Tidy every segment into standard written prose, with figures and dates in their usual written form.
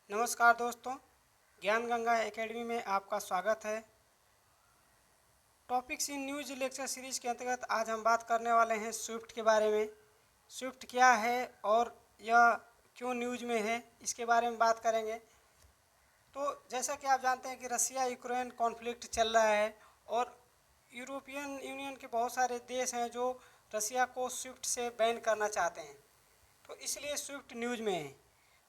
नमस्कार दोस्तों, ज्ञान गंगा एकेडमी में आपका स्वागत है। Topics in news lecture series के अंतर्गत आज हम बात करने वाले हैं स्विफ्ट के बारे में। स्विफ्ट क्या है और यह क्यों न्यूज में है, इसके बारे में बात करेंगे। तो जैसा कि आप जानते हैं कि रसिया यूक्रेन कॉन्फ्लिक्ट चल रहा है और यूरोपियन यूनियन के बहुत सारे देश हैं जो रसिया को स्विफ्ट से बैन करना चाहते हैं। तो इसलिए स्विफ्ट न्यूज़ में है।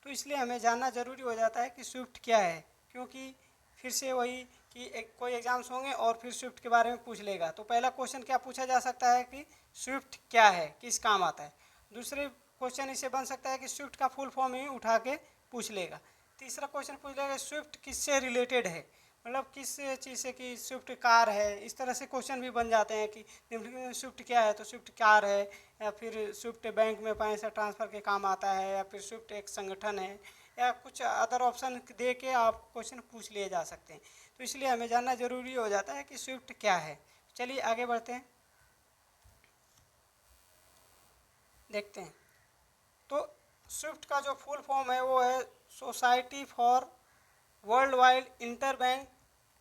तो इसलिए हमें जानना ज़रूरी हो जाता है कि स्विफ्ट क्या है, क्योंकि फिर से वही कि कोई एग्ज़ाम्स होंगे और फिर स्विफ्ट के बारे में पूछ लेगा। तो पहला क्वेश्चन क्या पूछा जा सकता है कि स्विफ्ट क्या है, किस काम आता है। दूसरे क्वेश्चन इसे बन सकता है कि स्विफ्ट का फुल फॉर्म ही उठा के पूछ लेगा। तीसरा क्वेश्चन पूछ लेगा स्विफ्ट किससे रिलेटेड है, मतलब किस चीज़ से, कि स्विफ्ट कार है। इस तरह से क्वेश्चन भी बन जाते हैं कि स्विफ्ट क्या है, तो स्विफ्ट कार है, या फिर स्विफ्ट बैंक में पैसा ट्रांसफ़र के काम आता है, या फिर स्विफ्ट एक संगठन है, या कुछ अदर ऑप्शन दे के आप क्वेश्चन पूछ लिए जा सकते हैं। तो इसलिए हमें जानना ज़रूरी हो जाता है कि स्विफ्ट क्या है। चलिए आगे बढ़ते हैं, देखते हैं। तो स्विफ्ट का जो फुल फॉर्म है वो है society for world wide interbank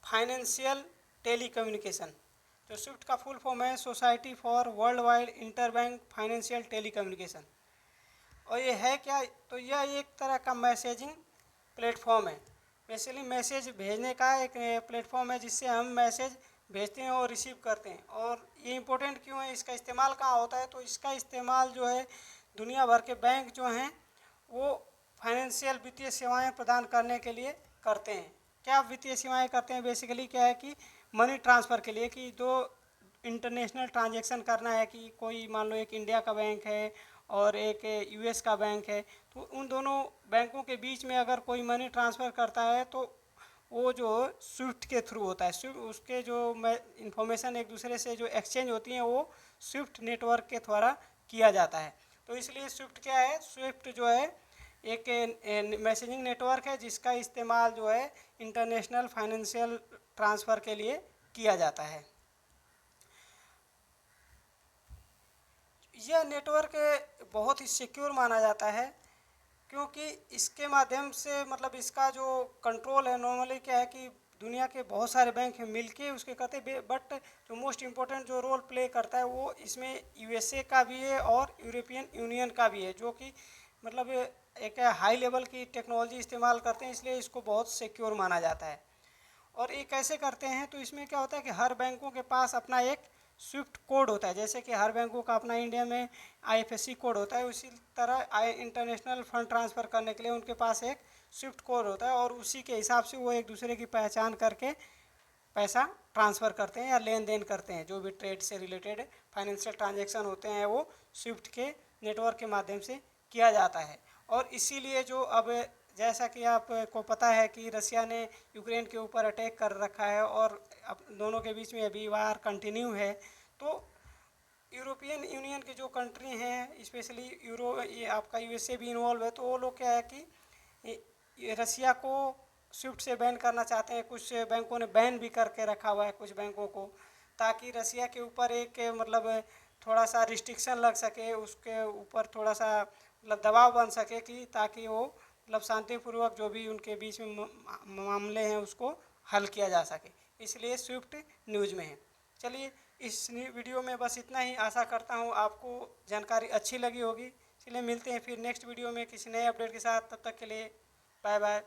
financial telecommunication. तो स्विफ्ट का फुल फॉर्म है society for world wide interbank financial telecommunication. और ये है क्या, तो यह एक तरह का मैसेजिंग प्लेटफॉर्म है। बेसिकली मैसेज भेजने का एक प्लेटफॉर्म है जिससे हम मैसेज भेजते हैं और रिसीव करते हैं। और ये इम्पोर्टेंट क्यों है, इसका इस्तेमाल कहाँ होता है, तो इसका इस्तेमाल जो है दुनिया भर के बैंक जो हैं वो फाइनेंशियल वित्तीय सेवाएं प्रदान करने के लिए करते हैं। क्या वित्तीय सेवाएं करते हैं, बेसिकली क्या है कि मनी ट्रांसफ़र के लिए, कि जो इंटरनेशनल ट्रांजैक्शन करना है, कि कोई मान लो एक इंडिया का बैंक है और एक यूएस का बैंक है, तो उन दोनों बैंकों के बीच में अगर कोई मनी ट्रांसफ़र करता है तो वो जो स्विफ्ट के थ्रू होता है। स्विफ्ट उसके जो इंफॉर्मेशन एक दूसरे से जो एक्सचेंज होती हैं वो स्विफ्ट नेटवर्क के द्वारा किया जाता है। तो इसलिए स्विफ्ट क्या है, स्विफ्ट जो है एक मैसेजिंग नेटवर्क है जिसका इस्तेमाल जो है इंटरनेशनल फाइनेंशियल ट्रांसफ़र के लिए किया जाता है। यह नेटवर्क बहुत ही सिक्योर माना जाता है, क्योंकि इसके माध्यम से मतलब इसका जो कंट्रोल है, नॉर्मली क्या है कि दुनिया के बहुत सारे बैंक मिलके उसके करते, बट जो मोस्ट इम्पोर्टेंट जो रोल प्ले करता है वो इसमें यूएसए का भी है और यूरोपियन यूनियन का भी है, जो कि मतलब एक हाई लेवल की टेक्नोलॉजी इस्तेमाल करते हैं, इसलिए इसको बहुत सिक्योर माना जाता है। और ये कैसे करते हैं, तो इसमें क्या होता है कि हर बैंकों के पास अपना एक स्विफ्ट कोड होता है। जैसे कि हर बैंकों का अपना इंडिया में आईएफएससी कोड होता है, उसी तरह इंटरनेशनल फंड ट्रांसफ़र करने के लिए उनके पास एक स्विफ्ट कोड होता है, और उसी के हिसाब से वो एक दूसरे की पहचान करके पैसा ट्रांसफ़र करते हैं या लेन देन करते हैं। जो भी ट्रेड से रिलेटेड फाइनेंशियल ट्रांजेक्शन होते हैं वो स्विफ्ट के नेटवर्क के माध्यम से किया जाता है। और इसीलिए जो अब जैसा कि आपको पता है कि रसिया ने यूक्रेन के ऊपर अटैक कर रखा है और अब दोनों के बीच में अभी वार कंटिन्यू है। तो यूरोपियन यूनियन की जो कंट्री हैं, स्पेशली ये आपका यूएसए भी इन्वॉल्व है, तो वो लोग क्या है कि ये रसिया को स्विफ्ट से बैन करना चाहते हैं। कुछ बैंकों ने बैन भी करके रखा हुआ है कुछ बैंकों को, ताकि रसिया के ऊपर एक मतलब थोड़ा सा रिस्ट्रिक्शन लग सके, उसके ऊपर थोड़ा सा मतलब दबाव बन सके, कि ताकि वो मतलब शांतिपूर्वक जो भी उनके बीच में मामले हैं उसको हल किया जा सके। इसलिए स्विफ्ट न्यूज़ में है। चलिए इस वीडियो में बस इतना ही। आशा करता हूँ आपको जानकारी अच्छी लगी होगी। चलिए मिलते हैं फिर नेक्स्ट वीडियो में किसी नए अपडेट के साथ। तब तक के लिए बाय बाय।